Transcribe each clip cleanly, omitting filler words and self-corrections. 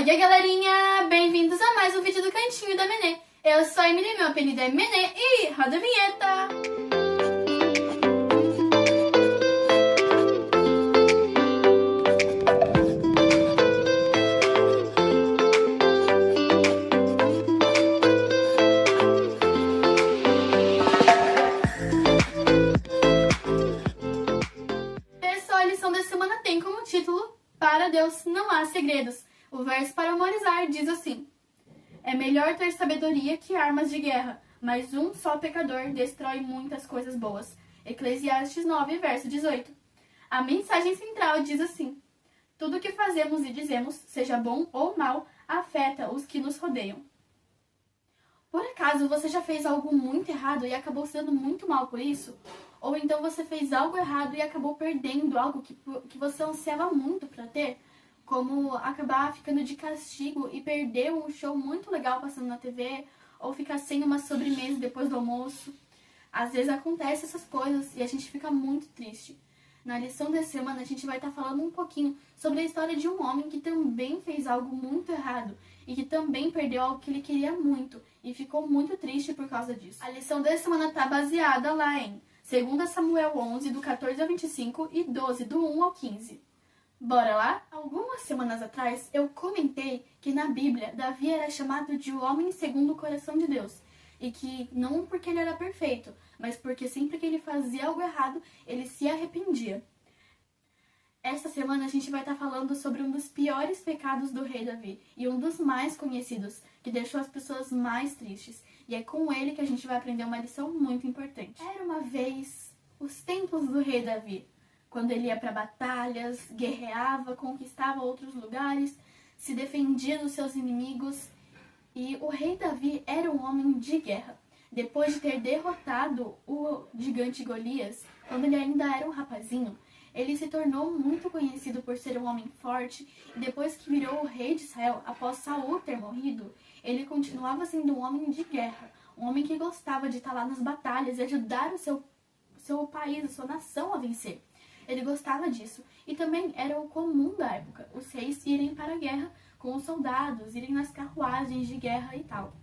E aí galerinha, bem-vindos a mais um vídeo do Cantinho da Menê. Eu sou a Emily, meu apelido é Menê e roda a vinheta! Pessoal, a lição dessa semana tem como título Para Deus não há segredos. O verso para memorizar diz assim: é melhor ter sabedoria que armas de guerra, mas um só pecador destrói muitas coisas boas. Eclesiastes 9, verso 18. A mensagem central diz assim: tudo que fazemos e dizemos, seja bom ou mal, afeta os que nos rodeiam. Por acaso você já fez algo muito errado e acabou se dando muito mal por isso? Ou então você fez algo errado e acabou perdendo algo que você ansiava muito para ter? Como acabar ficando de castigo e perder um show muito legal passando na TV, ou ficar sem uma sobremesa depois do almoço. Às vezes acontecem essas coisas e a gente fica muito triste. Na lição dessa semana a gente vai estar falando um pouquinho sobre a história de um homem que também fez algo muito errado e que também perdeu algo que ele queria muito e ficou muito triste por causa disso. A lição dessa semana está baseada lá em 2 Samuel 11, do 14 ao 25 e 12, do 1 ao 15. Bora lá? Algumas semanas atrás eu comentei que na Bíblia Davi era chamado de o homem segundo o coração de Deus. E que não porque ele era perfeito, mas porque sempre que ele fazia algo errado, ele se arrependia. Esta semana a gente vai estar falando sobre um dos piores pecados do rei Davi e um dos mais conhecidos, que deixou as pessoas mais tristes. E é com ele que a gente vai aprender uma lição muito importante. Era uma vez os tempos do rei Davi, quando ele ia para batalhas, guerreava, conquistava outros lugares, se defendia dos seus inimigos. E o rei Davi era um homem de guerra. Depois de ter derrotado o gigante Golias, quando ele ainda era um rapazinho, ele se tornou muito conhecido por ser um homem forte. E depois que virou o rei de Israel, após Saul ter morrido, ele continuava sendo um homem de guerra. Um homem que gostava de estar lá nas batalhas e ajudar o seu país, a sua nação a vencer. Ele gostava disso. E também era o comum da época, os reis irem para a guerra com os soldados, irem nas carruagens de guerra e tal.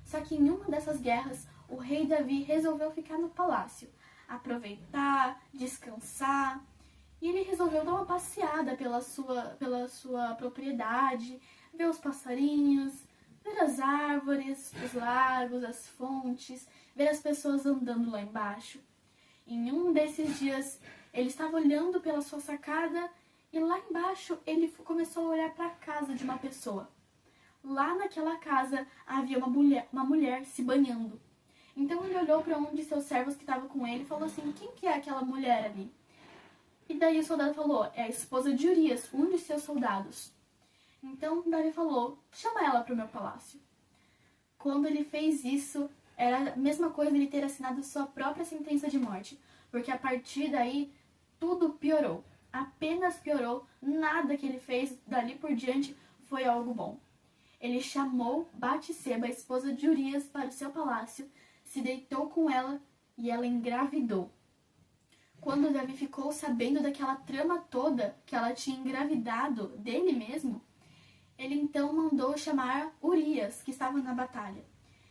Só que em uma dessas guerras, o rei Davi resolveu ficar no palácio, aproveitar, descansar, e ele resolveu dar uma passeada pela sua propriedade, ver os passarinhos, ver as árvores, os lagos, as fontes, ver as pessoas andando lá embaixo. Em um desses dias, ele estava olhando pela sua sacada e lá embaixo ele começou a olhar para a casa de uma pessoa. Lá naquela casa havia uma mulher se banhando. Então ele olhou para um de seus servos que estava com ele e falou assim: quem que é aquela mulher ali? E daí o soldado falou: é a esposa de Urias, um de seus soldados. Então Davi falou: chama ela para o meu palácio. Quando ele fez isso, era a mesma coisa ele ter assinado sua própria sentença de morte, porque a partir daí tudo piorou. Apenas piorou, nada que ele fez dali por diante foi algo bom. Ele chamou Batseba, a esposa de Urias, para o seu palácio, se deitou com ela e ela engravidou. Quando Davi ficou sabendo daquela trama toda, que ela tinha engravidado dele mesmo, ele então mandou chamar Urias, que estava na batalha.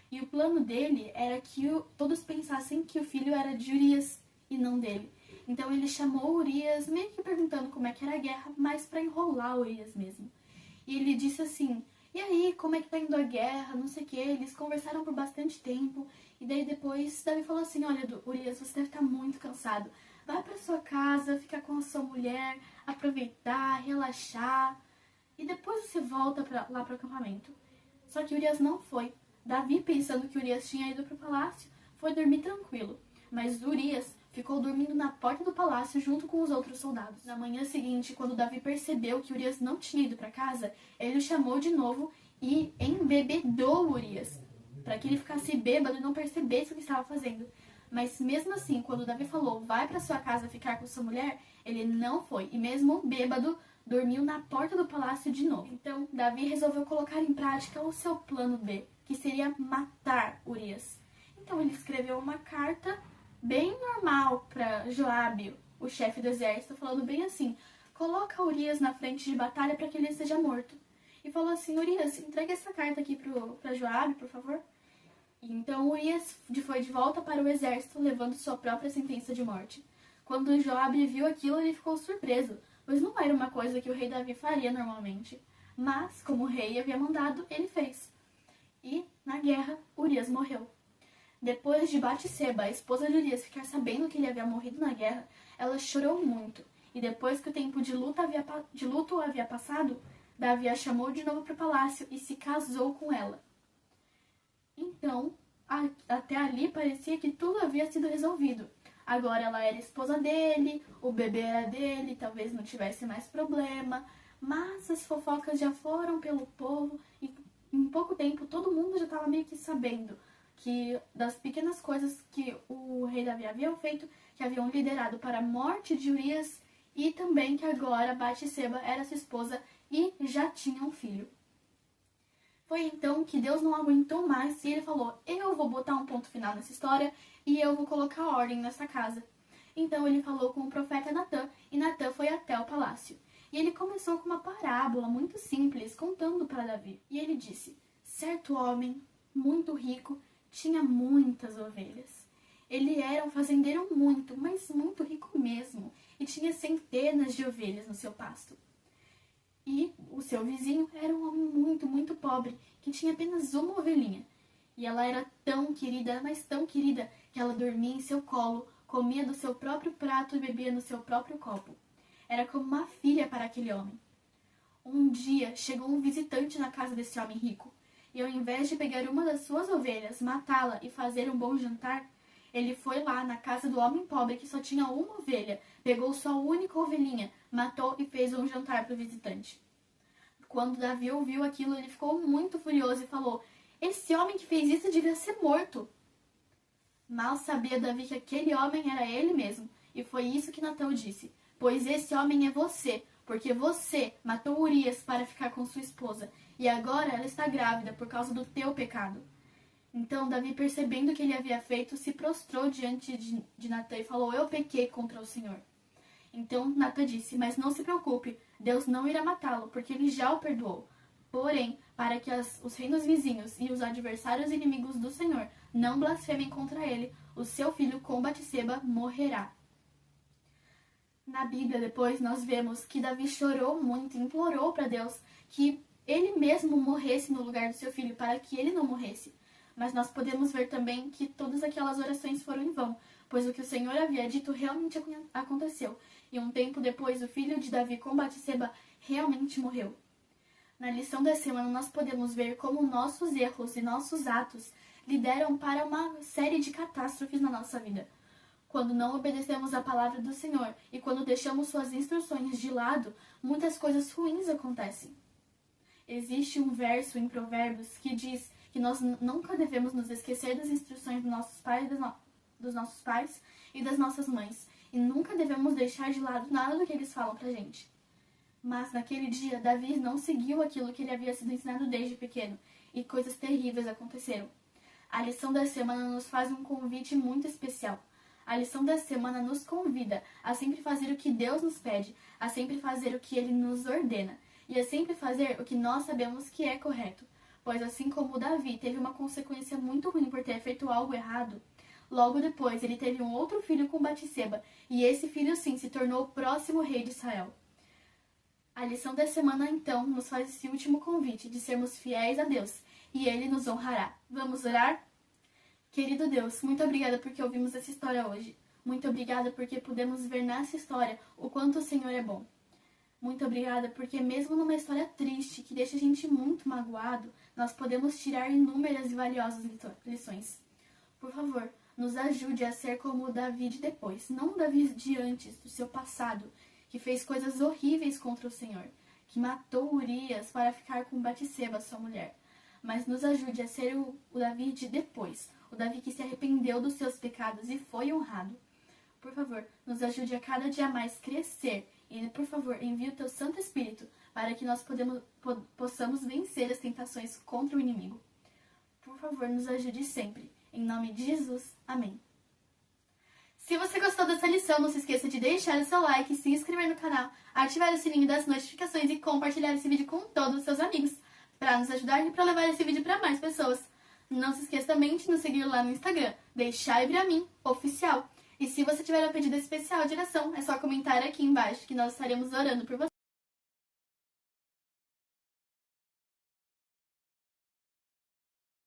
E o plano dele era que todos pensassem que o filho era de Urias e não dele. Então ele chamou Urias, meio que perguntando como é que era a guerra, mas para enrolar Urias mesmo. E ele disse assim: e aí, como é que tá indo a guerra, não sei o que. Eles conversaram por bastante tempo. E daí depois Davi falou assim: olha, Urias, você deve estar muito cansado. Vai para sua casa, ficar com a sua mulher, aproveitar, relaxar. E depois você volta lá para o acampamento. Só que Urias não foi. Davi, pensando que Urias tinha ido para o palácio, foi dormir tranquilo. Mas Urias ficou dormindo na porta do palácio junto com os outros soldados. Na manhã seguinte, quando Davi percebeu que Urias não tinha ido para casa, ele o chamou de novo e embebedou Urias, para que ele ficasse bêbado e não percebesse o que estava fazendo. Mas mesmo assim, quando Davi falou: vai para sua casa ficar com sua mulher, ele não foi. E mesmo bêbado, dormiu na porta do palácio de novo. Então, Davi resolveu colocar em prática o seu plano B, que seria matar Urias. Então ele escreveu uma carta bem normal para Joabe, o chefe do exército, falando bem assim: coloca Urias na frente de batalha para que ele seja morto. e falou assim: Urias, entrega essa carta aqui para Joabe, por favor. E então Urias foi de volta para o exército, levando sua própria sentença de morte. Quando Joabe viu aquilo, ele ficou surpreso, pois não era uma coisa que o rei Davi faria normalmente. Mas, como o rei havia mandado, ele fez. E, na guerra, Urias morreu. Depois de Batseba, a esposa de Urias, ficar sabendo que ele havia morrido na guerra, ela chorou muito. E depois que o tempo de luto havia passado, Davi a chamou de novo para o palácio e se casou com ela. Então, até ali parecia que tudo havia sido resolvido. Agora ela era esposa dele, o bebê era dele, talvez não tivesse mais problema. Mas as fofocas já foram pelo povo e em pouco tempo todo mundo já estava meio que sabendo que das pequenas coisas que o rei Davi havia feito, que haviam liderado para a morte de Urias e também que agora Batseba era sua esposa e já tinha um filho. Foi então que Deus não aguentou mais e ele falou: eu vou botar um ponto final nessa história e eu vou colocar ordem nessa casa. Então ele falou com o profeta Natã e Natã foi até o palácio. E ele começou com uma parábola muito simples, contando para Davi. E ele disse: certo homem, muito rico, tinha muitas ovelhas. Ele era um fazendeiro muito, mas muito rico mesmo, e tinha centenas de ovelhas no seu pasto. E o seu vizinho era um homem muito, muito pobre, que tinha apenas uma ovelhinha. E ela era tão querida, mas tão querida, que ela dormia em seu colo, comia do seu próprio prato e bebia no seu próprio copo. Era como uma filha para aquele homem. Um dia chegou um visitante na casa desse homem rico, e ao invés de pegar uma das suas ovelhas, matá-la e fazer um bom jantar, ele foi lá na casa do homem pobre que só tinha uma ovelha, pegou sua única ovelhinha, matou e fez um jantar para o visitante. Quando Davi ouviu aquilo, ele ficou muito furioso e falou: esse homem que fez isso devia ser morto. Mal sabia Davi que aquele homem era ele mesmo, e foi isso que Natã disse: pois esse homem é você, porque você matou Urias para ficar com sua esposa, e agora ela está grávida por causa do teu pecado. Então Davi, percebendo o que ele havia feito, se prostrou diante de Natã e falou: eu pequei contra o Senhor. Então Natã disse: mas não se preocupe, Deus não irá matá-lo, porque ele já o perdoou. Porém, para que os reinos vizinhos e os adversários inimigos do Senhor não blasfemem contra ele, o seu filho com Batseba morrerá. Na Bíblia, depois, nós vemos que Davi chorou muito e implorou para Deus que ele mesmo morresse no lugar do seu filho, para que ele não morresse. Mas nós podemos ver também que todas aquelas orações foram em vão, pois o que o Senhor havia dito realmente aconteceu. E um tempo depois, o filho de Davi com Batseba realmente morreu. Na lição da semana, nós podemos ver como nossos erros e nossos atos lideram para uma série de catástrofes na nossa vida. Quando não obedecemos a palavra do Senhor e quando deixamos suas instruções de lado, muitas coisas ruins acontecem. Existe um verso em Provérbios que diz que nós nunca devemos nos esquecer das instruções dos nossos pais e das nossas mães, e nunca devemos deixar de lado nada do que eles falam pra gente. Mas naquele dia, Davi não seguiu aquilo que ele havia sido ensinado desde pequeno, e coisas terríveis aconteceram. A lição da semana nos faz um convite muito especial. A lição da semana nos convida a sempre fazer o que Deus nos pede, a sempre fazer o que Ele nos ordena, e a sempre fazer o que nós sabemos que é correto. Pois assim como Davi teve uma consequência muito ruim por ter feito algo errado, logo depois ele teve um outro filho com Batseba, e esse filho sim se tornou o próximo rei de Israel. A lição da semana, então, nos faz esse último convite de sermos fiéis a Deus, e Ele nos honrará. Vamos orar? Querido Deus, muito obrigada porque ouvimos essa história hoje. Muito obrigada porque pudemos ver nessa história o quanto o Senhor é bom. Muito obrigada porque mesmo numa história triste, que deixa a gente muito magoado, nós podemos tirar inúmeras e valiosas lições. Por favor, nos ajude a ser como o Davi de depois, não o Davi de antes, do seu passado, que fez coisas horríveis contra o Senhor, que matou Urias para ficar com Batseba, sua mulher. Mas nos ajude a ser o Davi de depois, o Davi que se arrependeu dos seus pecados e foi honrado. Por favor, nos ajude a cada dia mais crescer e, por favor, envie o teu Santo Espírito para que nós possamos vencer as tentações contra o inimigo. Por favor, nos ajude sempre. Em nome de Jesus, amém. Se você gostou dessa lição, não se esqueça de deixar o seu like, se inscrever no canal, ativar o sininho das notificações e compartilhar esse vídeo com todos os seus amigos, para nos ajudar e para levar esse vídeo para mais pessoas. Não se esqueça também de nos seguir lá no Instagram, Deixai Pra Mim Oficial. E se você tiver um pedido especial de oração, é só comentar aqui embaixo que nós estaremos orando por você.